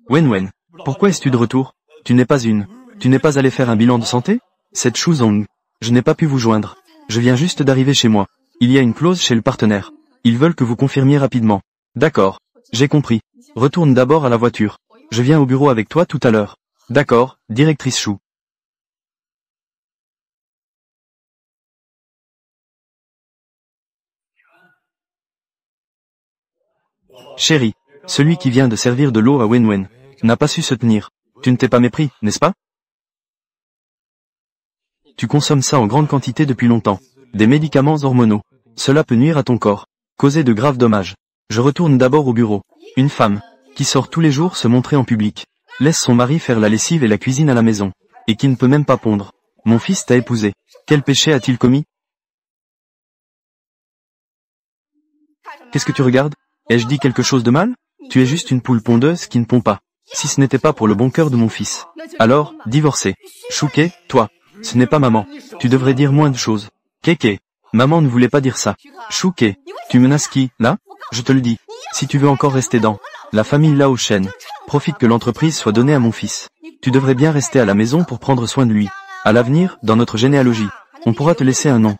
Wen, pourquoi es-tu de retour? Tu n'es pas allé faire un bilan de santé? Cette Shuzong. Je n'ai pas pu vous joindre. Je viens juste d'arriver chez moi. Il y a une clause chez le partenaire. Ils veulent que vous confirmiez rapidement. D'accord. J'ai compris. Retourne d'abord à la voiture. Je viens au bureau avec toi tout à l'heure. D'accord, directrice Chou. Chérie, celui qui vient de servir de l'eau à Wen n'a pas su se tenir. Tu ne t'es pas mépris, n'est-ce pas? Tu consommes ça en grande quantité depuis longtemps. Des médicaments hormonaux. Cela peut nuire à ton corps. Causer de graves dommages. Je retourne d'abord au bureau. Une femme, qui sort tous les jours se montrer en public, laisse son mari faire la lessive et la cuisine à la maison, et qui ne peut même pas pondre. Mon fils t'a épousé. Quel péché a-t-il commis? Qu'est-ce que tu regardes? Ai-je dit quelque chose de mal? Tu es juste une poule pondeuse qui ne pond pas. Si ce n'était pas pour le bon cœur de mon fils. Alors, divorcé. Chouquet, toi. Ce n'est pas maman. Tu devrais dire moins de choses. Kéké. Maman ne voulait pas dire ça. Chouquet. Tu menaces qui, là? Je te le dis. Si tu veux encore rester dans la famille Lao Shen, profite que l'entreprise soit donnée à mon fils. Tu devrais bien rester à la maison pour prendre soin de lui. À l'avenir, dans notre généalogie, on pourra te laisser un nom.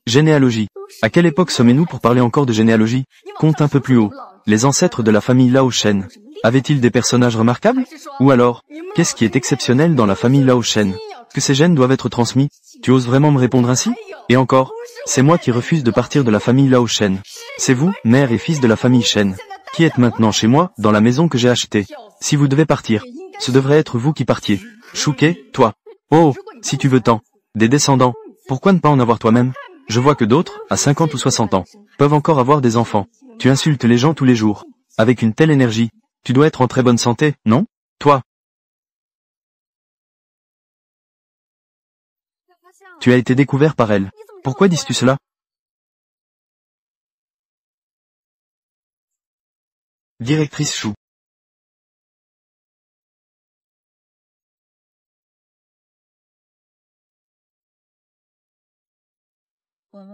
Généalogie. À quelle époque sommes-nous pour parler encore de généalogie? Compte un peu plus haut. Les ancêtres de la famille Lao Shen. Avaient-ils des personnages remarquables? Ou alors, qu'est-ce qui est exceptionnel dans la famille Lao Shen? Que ces gènes doivent être transmis? Tu oses vraiment me répondre ainsi? Et encore, c'est moi qui refuse de partir de la famille Lao Shen. C'est vous, mère et fils de la famille Shen, qui êtes maintenant chez moi, dans la maison que j'ai achetée. Si vous devez partir, ce devrait être vous qui partiez. Chouquet, toi. Oh, si tu veux tant. Des descendants. Pourquoi ne pas en avoir toi-même? Je vois que d'autres, à 50 ou 60 ans, peuvent encore avoir des enfants. Tu insultes les gens tous les jours. Avec une telle énergie, tu dois être en très bonne santé, non? Toi. Tu as été découvert par elle. Pourquoi dis-tu cela? Directrice Chou.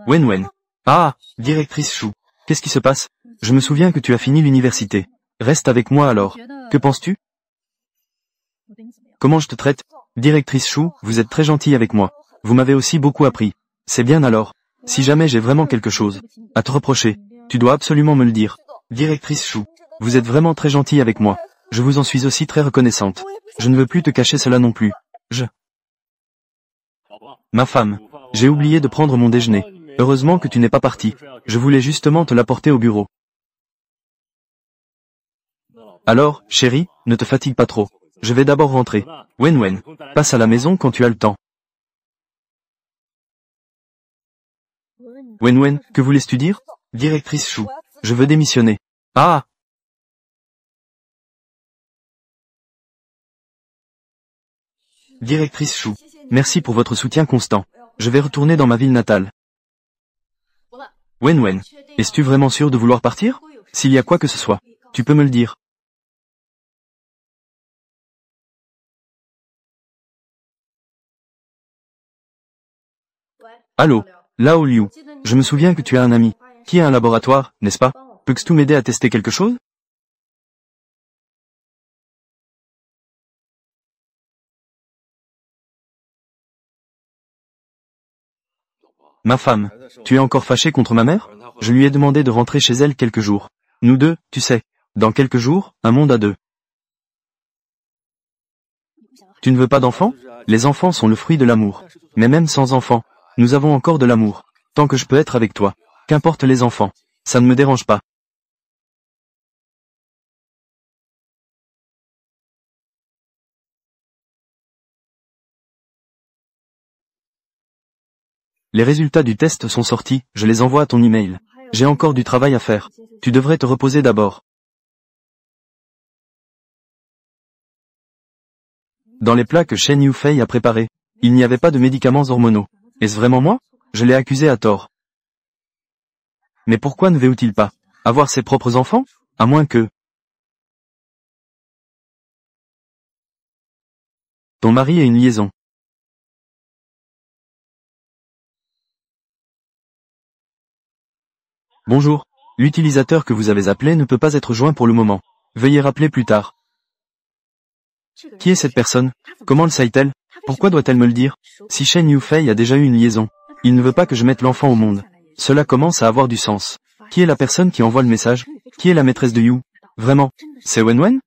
Wen. Ah, directrice Chou. Qu'est-ce qui se passe? Je me souviens que tu as fini l'université. Reste avec moi alors. Que penses-tu? Comment je te traite? Directrice Chou, vous êtes très gentille avec moi. Vous m'avez aussi beaucoup appris. C'est bien alors. Si jamais j'ai vraiment quelque chose à te reprocher, tu dois absolument me le dire. Directrice Chou, vous êtes vraiment très gentille avec moi. Je vous en suis aussi très reconnaissante. Je ne veux plus te cacher cela non plus. Ma femme, j'ai oublié de prendre mon déjeuner. Heureusement que tu n'es pas parti. Je voulais justement te l'apporter au bureau. Alors, chérie, ne te fatigue pas trop. Je vais d'abord rentrer. Wen, passe à la maison quand tu as le temps. Wen, que voulais-tu dire? Directrice Chou, je veux démissionner. Ah! Directrice Chou, merci pour votre soutien constant. Je vais retourner dans ma ville natale. Wen, es-tu vraiment sûr de vouloir partir? S'il y a quoi que ce soit, tu peux me le dire. Allô, Lao Liu. Je me souviens que tu as un ami, qui a un laboratoire, n'est-ce pas? Peux-tu m'aider à tester quelque chose? Ma femme, tu es encore fâché contre ma mère? Je lui ai demandé de rentrer chez elle quelques jours. Nous deux, tu sais. Dans quelques jours, un monde à deux. Tu ne veux pas d'enfants? Les enfants sont le fruit de l'amour. Mais même sans enfants, nous avons encore de l'amour. Tant que je peux être avec toi. Qu'importe les enfants. Ça ne me dérange pas. Les résultats du test sont sortis, je les envoie à ton email. J'ai encore du travail à faire. Tu devrais te reposer d'abord. Dans les plats que Shen Yufei a préparés, il n'y avait pas de médicaments hormonaux. Est-ce vraiment moi? Je l'ai accusé à tort. Mais pourquoi ne veut-il pas avoir ses propres enfants? À moins que ton mari ait une liaison. Bonjour. L'utilisateur que vous avez appelé ne peut pas être joint pour le moment. Veuillez rappeler plus tard. Qui est cette personne? Comment le sait-elle? Pourquoi doit-elle me le dire? Si Shen Yufei a déjà eu une liaison, il ne veut pas que je mette l'enfant au monde. Cela commence à avoir du sens. Qui est la personne qui envoie le message? Qui est la maîtresse de Yu? Vraiment? C'est Wenwen?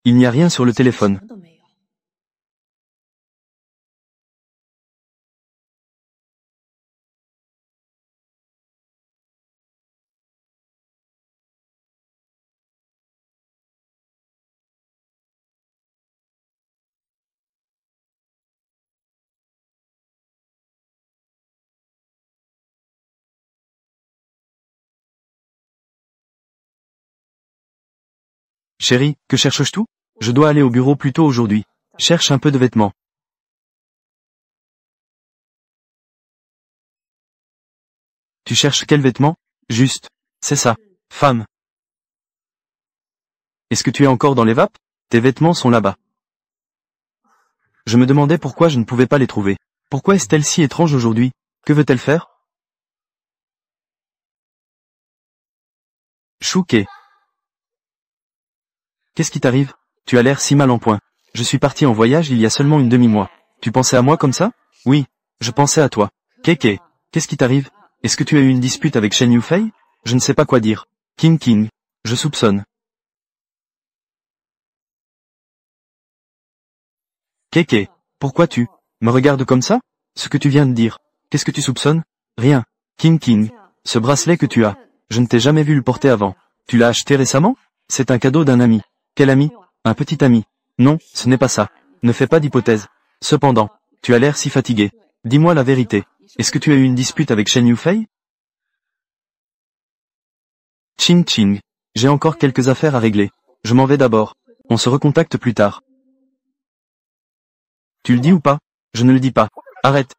Il n'y a rien sur le téléphone. Chérie, que cherches-tu? Je dois aller au bureau plus tôt aujourd'hui. Cherche un peu de vêtements. Tu cherches quels vêtements? Juste. C'est ça. Femme. Est-ce que tu es encore dans les vapes? Tes vêtements sont là-bas. Je me demandais pourquoi je ne pouvais pas les trouver. Pourquoi est-elle si étrange aujourd'hui? Que veut-elle faire? Chouquet. Qu'est-ce qui t'arrive? Tu as l'air si mal en point. Je suis parti en voyage il y a seulement une demi-mois. Tu pensais à moi comme ça? Oui, je pensais à toi. Kéké. Qu'est-ce qui t'arrive? Est-ce que tu as eu une dispute avec Shen Yufei? Je ne sais pas quoi dire. King. Je soupçonne. Kéké. Pourquoi tu me regardes comme ça? Ce que tu viens de dire. Qu'est-ce que tu soupçonnes? Rien. King. Ce bracelet que tu as. Je ne t'ai jamais vu le porter avant. Tu l'as acheté récemment? C'est un cadeau d'un ami. Quel ami? Un petit ami. Non, ce n'est pas ça. Ne fais pas d'hypothèse. Cependant, tu as l'air si fatigué. Dis-moi la vérité. Est-ce que tu as eu une dispute avec Shen Yufei? Ching. J'ai encore quelques affaires à régler. Je m'en vais d'abord. On se recontacte plus tard. Tu le dis ou pas? Je ne le dis pas. Arrête.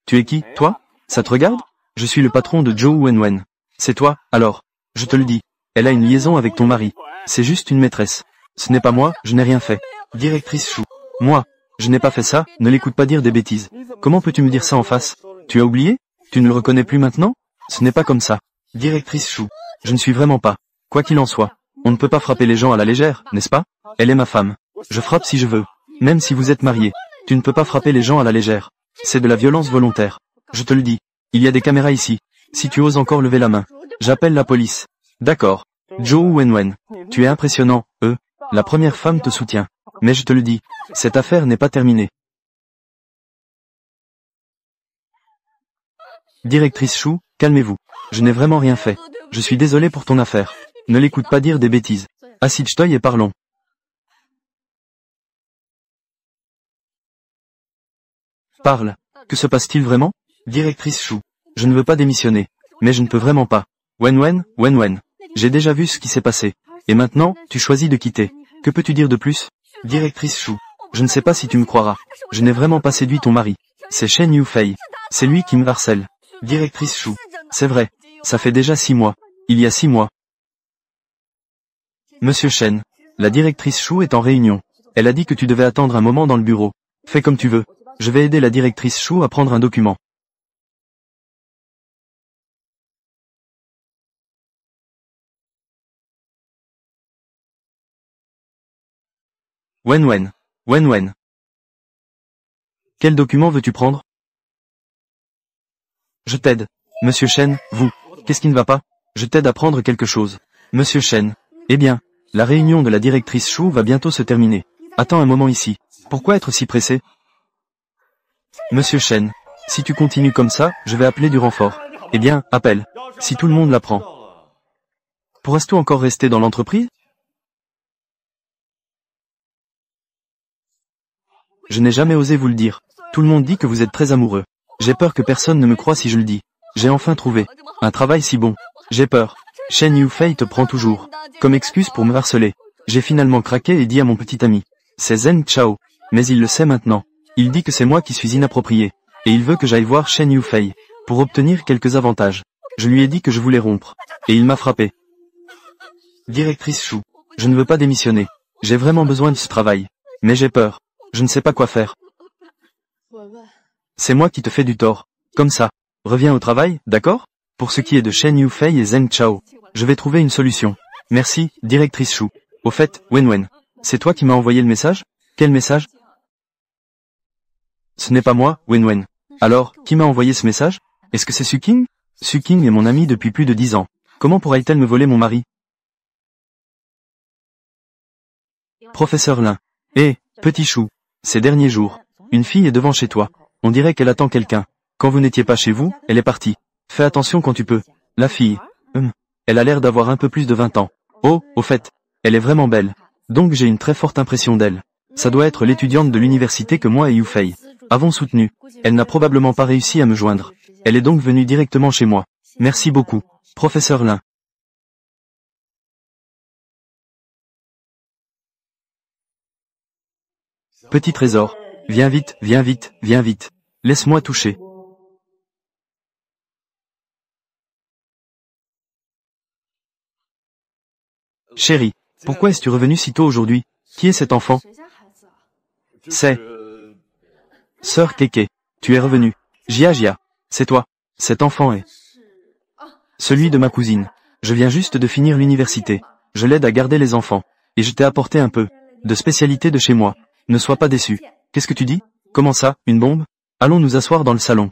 Tu es qui, toi? Ça te regarde? Je suis le patron de Zhou Wenwen. C'est toi, alors. Je te le dis. Elle a une liaison avec ton mari. C'est juste une maîtresse. Ce n'est pas moi, je n'ai rien fait. Directrice Chou. Moi. Je n'ai pas fait ça, ne l'écoute pas dire des bêtises. Comment peux-tu me dire ça en face? Tu as oublié? Tu ne le reconnais plus maintenant? Ce n'est pas comme ça. Directrice Chou. Je ne suis vraiment pas. Quoi qu'il en soit. On ne peut pas frapper les gens à la légère, n'est-ce pas? Elle est ma femme. Je frappe si je veux. Même si vous êtes marié. Tu ne peux pas frapper les gens à la légère. C'est de la violence volontaire. Je te le dis. Il y a des caméras ici. Si tu oses encore lever la main, j'appelle la police. D'accord. Zhou Wenwen. Tu es impressionnant, La première femme te soutient. Mais je te le dis, cette affaire n'est pas terminée. Directrice Chou, calmez-vous. Je n'ai vraiment rien fait. Je suis désolé pour ton affaire. Ne l'écoute pas dire des bêtises. Assieds-toi et parlons. Parle. Que se passe-t-il vraiment? Directrice Chou. Je ne veux pas démissionner. Mais je ne peux vraiment pas. Wenwen. J'ai déjà vu ce qui s'est passé. Et maintenant, tu choisis de quitter. Que peux-tu dire de plus? Directrice Chou. Je ne sais pas si tu me croiras. Je n'ai vraiment pas séduit ton mari. C'est Shen Yufei. C'est lui qui me harcèle. Directrice Chou. C'est vrai. Ça fait déjà 6 mois. Il y a 6 mois. Monsieur Shen. La directrice Chou est en réunion. Elle a dit que tu devais attendre un moment dans le bureau. Fais comme tu veux. Je vais aider la directrice Chou à prendre un document. Wenwen. Quel document veux-tu prendre? Je t'aide. Monsieur Shen, vous. Qu'est-ce qui ne va pas? Je t'aide à prendre quelque chose. Monsieur Shen. Eh bien, la réunion de la directrice Chou va bientôt se terminer. Attends un moment ici. Pourquoi être si pressé? Monsieur Shen. Si tu continues comme ça, je vais appeler du renfort. Eh bien, appelle. Si tout le monde l'apprend. Pourras-tu encore rester dans l'entreprise? Je n'ai jamais osé vous le dire. Tout le monde dit que vous êtes très amoureux. J'ai peur que personne ne me croie si je le dis. J'ai enfin trouvé un travail si bon. J'ai peur. Shen Yufei te prend toujours comme excuse pour me harceler. J'ai finalement craqué et dit à mon petit ami. C'est Zen Chao. Mais il le sait maintenant. Il dit que c'est moi qui suis inapproprié. Et il veut que j'aille voir Shen Yufei, pour obtenir quelques avantages. Je lui ai dit que je voulais rompre. Et il m'a frappé. Directrice Chou, je ne veux pas démissionner. J'ai vraiment besoin de ce travail. Mais j'ai peur. Je ne sais pas quoi faire. C'est moi qui te fais du tort. Comme ça. Reviens au travail, d'accord? Pour ce qui est de Shen Yufei et Zheng Chao, je vais trouver une solution. Merci, directrice Chou. Au fait, Wenwen, c'est toi qui m'as envoyé le message? Quel message? Ce n'est pas moi, Wenwen. Alors, qui m'a envoyé ce message? Est-ce que c'est Suking? Suking est mon amie depuis plus de 10 ans. Comment pourrait-elle me voler mon mari? Professeur Lin. Hé, petit chou. Ces derniers jours, une fille est devant chez toi. On dirait qu'elle attend quelqu'un. Quand vous n'étiez pas chez vous, elle est partie. Fais attention quand tu peux. La fille. Elle a l'air d'avoir un peu plus de 20 ans. Oh, au fait, elle est vraiment belle. Donc j'ai une très forte impression d'elle. Ça doit être l'étudiante de l'université que moi et Yufei avons soutenue. Elle n'a probablement pas réussi à me joindre. Elle est donc venue directement chez moi. Merci beaucoup, professeur Lin. Petit trésor. Viens vite, viens vite, viens vite. Laisse-moi toucher. Chérie, pourquoi es-tu revenu si tôt aujourd'hui? Qui est cet enfant? C'est Sœur Keke. Tu es revenu. Jia, c'est toi. Cet enfant est celui de ma cousine. Je viens juste de finir l'université. Je l'aide à garder les enfants. Et je t'ai apporté un peu de spécialité de chez moi. Ne sois pas déçu. Qu'est-ce que tu dis? Comment ça, une bombe? Allons nous asseoir dans le salon.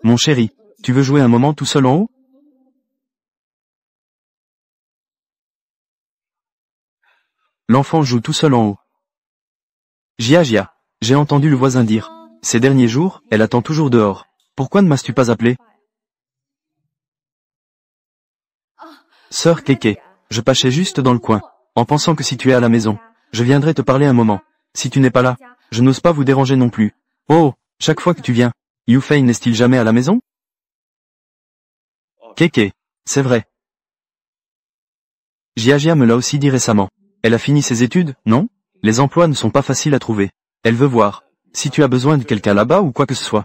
Mon chéri, tu veux jouer un moment tout seul en haut? L'enfant joue tout seul en haut. Jia, j'ai entendu le voisin dire. Ces derniers jours, elle attend toujours dehors. Pourquoi ne m'as-tu pas appelé? Sœur Keke, je passais juste dans le coin, en pensant que si tu es à la maison, je viendrai te parler un moment. Si tu n'es pas là, je n'ose pas vous déranger non plus. Oh, chaque fois que tu viens, Yufei n'est-il jamais à la maison? Keke, c'est vrai. Jia me l'a aussi dit récemment. Elle a fini ses études, non? Les emplois ne sont pas faciles à trouver. Elle veut voir si tu as besoin de quelqu'un là-bas ou quoi que ce soit.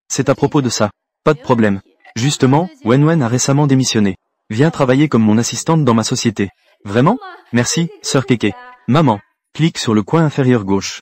C'est à propos de ça. Pas de problème. Justement, Wenwen a récemment démissionné. Viens travailler comme mon assistante dans ma société. Vraiment? Merci, sœur Keke. Maman, clique sur le coin inférieur gauche.